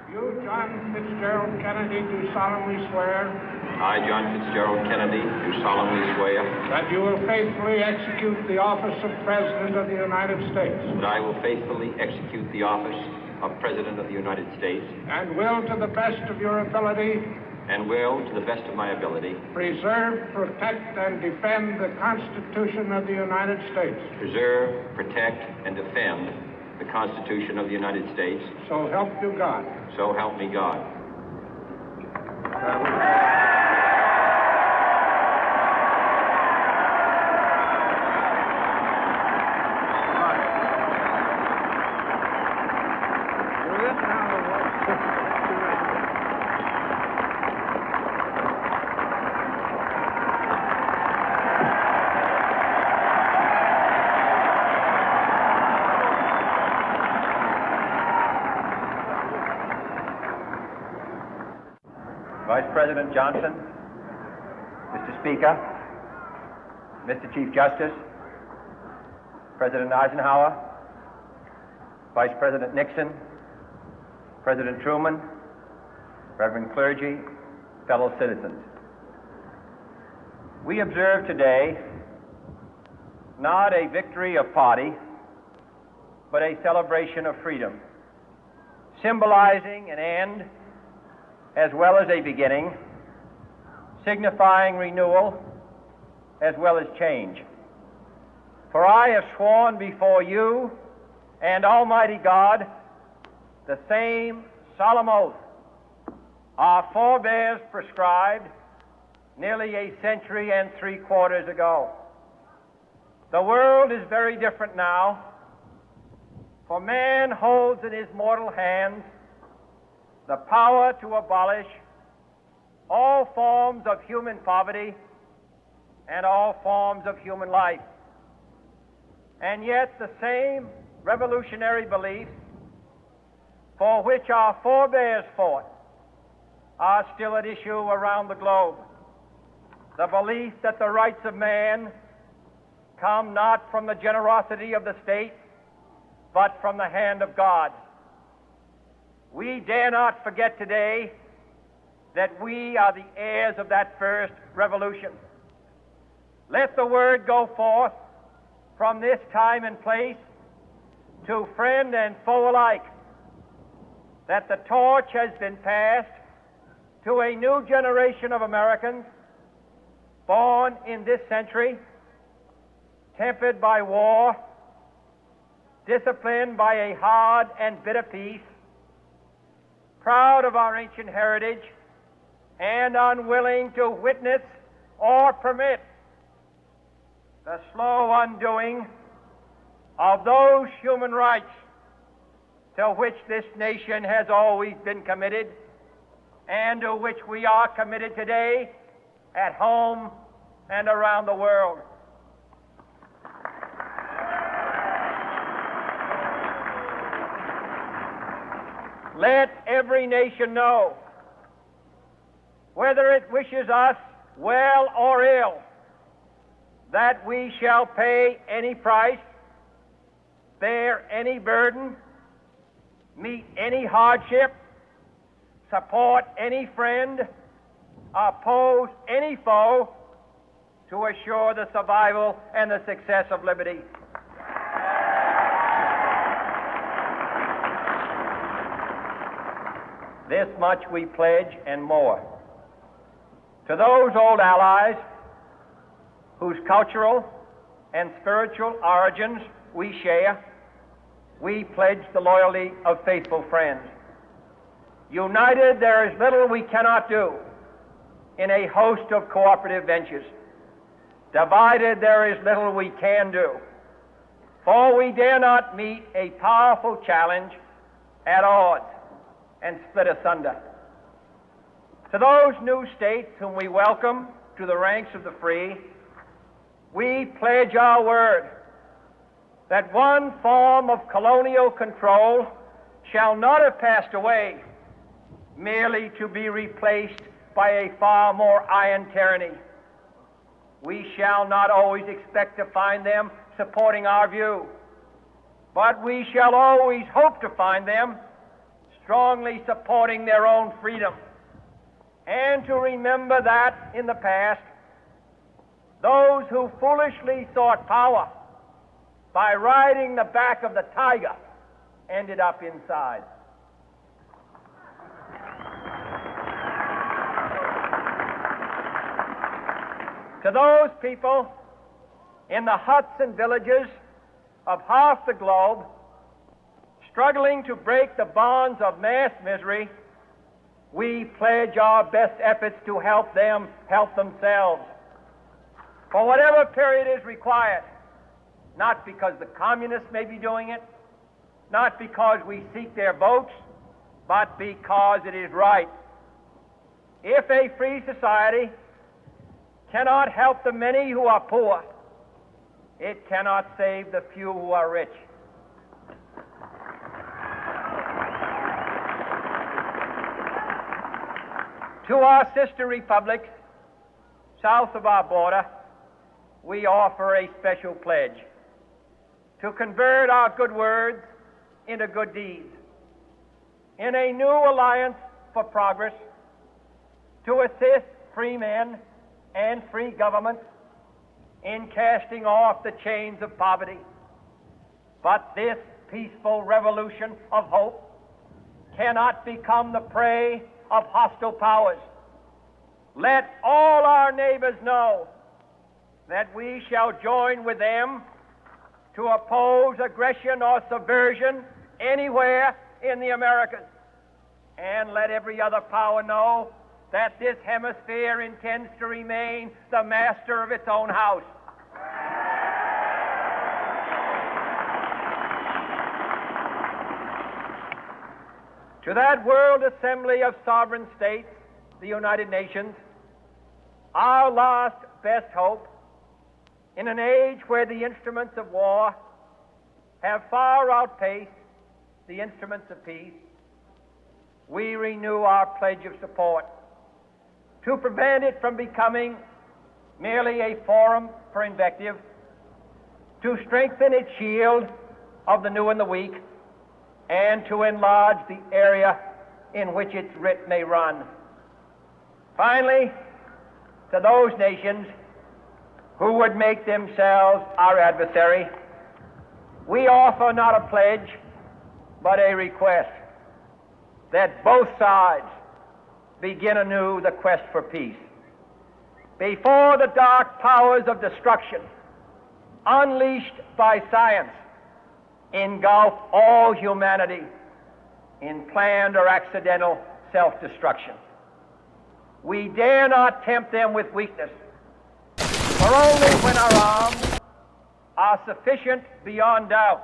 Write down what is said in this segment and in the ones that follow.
You, John Fitzgerald Kennedy, do solemnly swear I, John Fitzgerald Kennedy, do solemnly swear that you will faithfully execute the office of President of the United States that I will faithfully execute the office of President of the United States and will, to the best of your ability, and will, to the best of my ability, preserve, protect, and defend the Constitution of the United States. preserve, protect, and defend the Constitution of the United States. So help you God. So help me God. Vice President Johnson, Mr. Speaker, Mr. Chief Justice, President Eisenhower, Vice President Nixon, President Truman, Reverend clergy, fellow citizens. We observe today not a victory of party, but a celebration of freedom, symbolizing an end as well as a beginning, signifying renewal as well as change. For I have sworn before you and Almighty God the same solemn oath our forebears prescribed nearly a century and 3/4 ago. The world is very different now, for man holds in his mortal hands the power to abolish all forms of human poverty and all forms of human life. And yet the same revolutionary beliefs for which our forebears fought are still at issue around the globe. The belief that the rights of man come not from the generosity of the state, but from the hand of God. We dare not forget today that we are the heirs of that first revolution. Let the word go forth from this time and place to friend and foe alike that the torch has been passed to a new generation of Americans born in this century, tempered by war, disciplined by a hard and bitter peace, proud of our ancient heritage, and unwilling to witness or permit the slow undoing of those human rights to which this nation has always been committed and to which we are committed today at home and around the world. Let every nation know, whether it wishes us well or ill, that we shall pay any price, bear any burden, meet any hardship, support any friend, oppose any foe to assure the survival and the success of liberty. This much we pledge and more. To those old allies whose cultural and spiritual origins we share, we pledge the loyalty of faithful friends. United, there is little we cannot do in a host of cooperative ventures. Divided, there is little we can do, for we dare not meet a powerful challenge at odds and split asunder. To those new states whom we welcome to the ranks of the free, we pledge our word that one form of colonial control shall not have passed away, merely to be replaced by a far more iron tyranny. We shall not always expect to find them supporting our view, but we shall always hope to find them strongly supporting their own freedom, and to remember that in the past, those who foolishly sought power by riding the back of the tiger ended up inside. To those people in the huts and villages of half the globe struggling to break the bonds of mass misery, we pledge our best efforts to help them help themselves for whatever period is required, not because the communists may be doing it, not because we seek their votes, but because it is right. If a free society cannot help the many who are poor, it cannot save the few who are rich. To our sister republics south of our border, we offer a special pledge to convert our good words into good deeds, in a new alliance for progress, to assist free men and free governments in casting off the chains of poverty. But this peaceful revolution of hope cannot become the prey of hostile powers. Let all our neighbors know that we shall join with them to oppose aggression or subversion anywhere in the Americas. And let every other power know that this hemisphere intends to remain the master of its own house. To that World Assembly of Sovereign States, the United Nations, our last best hope, in an age where the instruments of war have far outpaced the instruments of peace, we renew our pledge of support to prevent it from becoming merely a forum for invective, to strengthen its shield of the new and the weak, and to enlarge the area in which its writ may run. Finally, to those nations who would make themselves our adversary, we offer not a pledge, but a request that both sides begin anew the quest for peace. Before the dark powers of destruction, unleashed by science, engulf all humanity in planned or accidental self-destruction, we dare not tempt them with weakness, for only when our arms are sufficient beyond doubt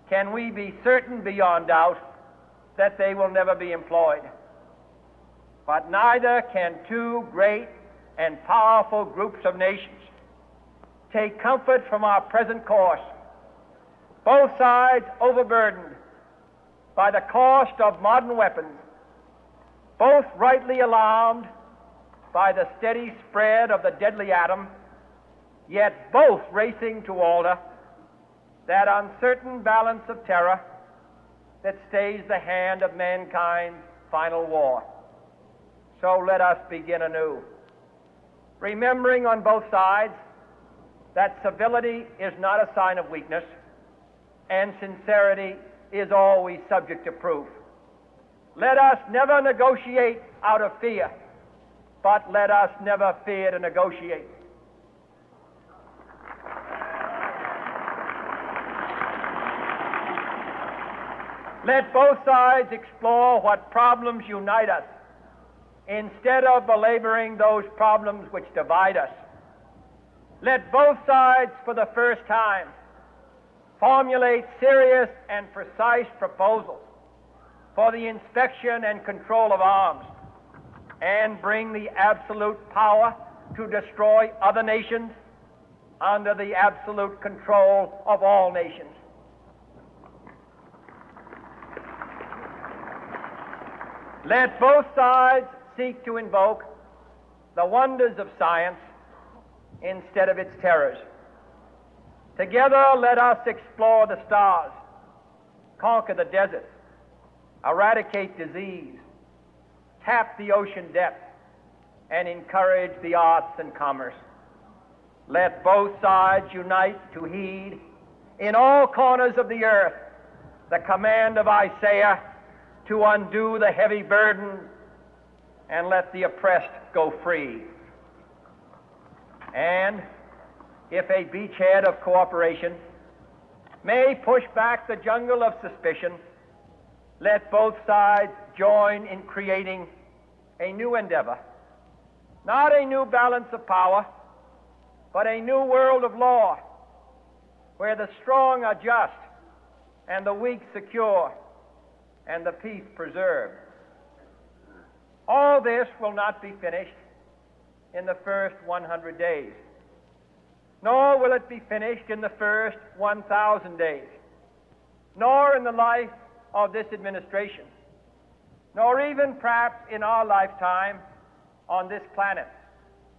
can we be certain beyond doubt that they will never be employed. But neither can two great and powerful groups of nations take comfort from our present course, both sides overburdened by the cost of modern weapons, both rightly alarmed by the steady spread of the deadly atom, yet both racing to alter that uncertain balance of terror that stays the hand of mankind's final war. So let us begin anew, remembering on both sides that civility is not a sign of weakness, and sincerity is always subject to proof. Let us never negotiate out of fear, but let us never fear to negotiate. Let both sides explore what problems unite us, instead of belaboring those problems which divide us. Let both sides, for the first time, formulate serious and precise proposals for the inspection and control of arms, and bring the absolute power to destroy other nations under the absolute control of all nations. Let both sides seek to invoke the wonders of science instead of its terrors. Together, let us explore the stars, conquer the deserts, eradicate disease, tap the ocean depth, and encourage the arts and commerce. Let both sides unite to heed in all corners of the earth the command of Isaiah to undo the heavy burden and let the oppressed go free. And if a beachhead of cooperation may push back the jungle of suspicion, let both sides join in creating a new endeavor, not a new balance of power, but a new world of law, where the strong are just and the weak secure and the peace preserved. All this will not be finished in the first 100 days, nor will it be finished in the first 1,000 days, nor in the life of this administration, nor even perhaps in our lifetime on this planet.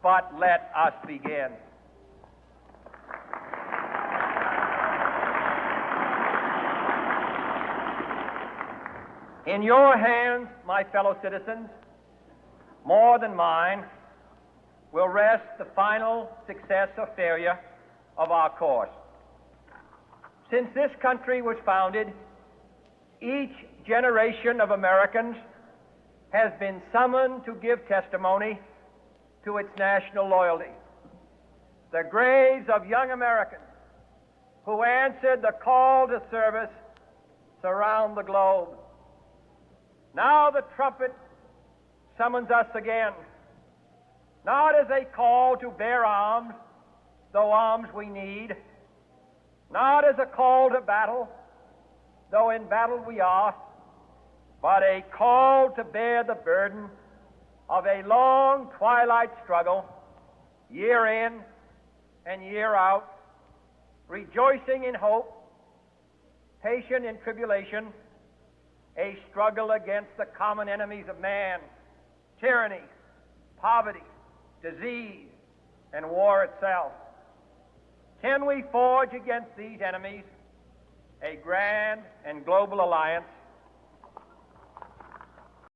But let us begin. In your hands, my fellow citizens, more than mine, will rest the final success or failure of our course. Since this country was founded, each generation of Americans has been summoned to give testimony to its national loyalty. The graves of young Americans who answered the call to service surround the globe. Now the trumpet summons us again, not as a call to bear arms, though arms we need, not as a call to battle, though in battle we are, but a call to bear the burden of a long twilight struggle, year in and year out, rejoicing in hope, patient in tribulation, a struggle against the common enemies of man, tyranny, poverty, disease, and war itself. Can we forge against these enemies a grand and global alliance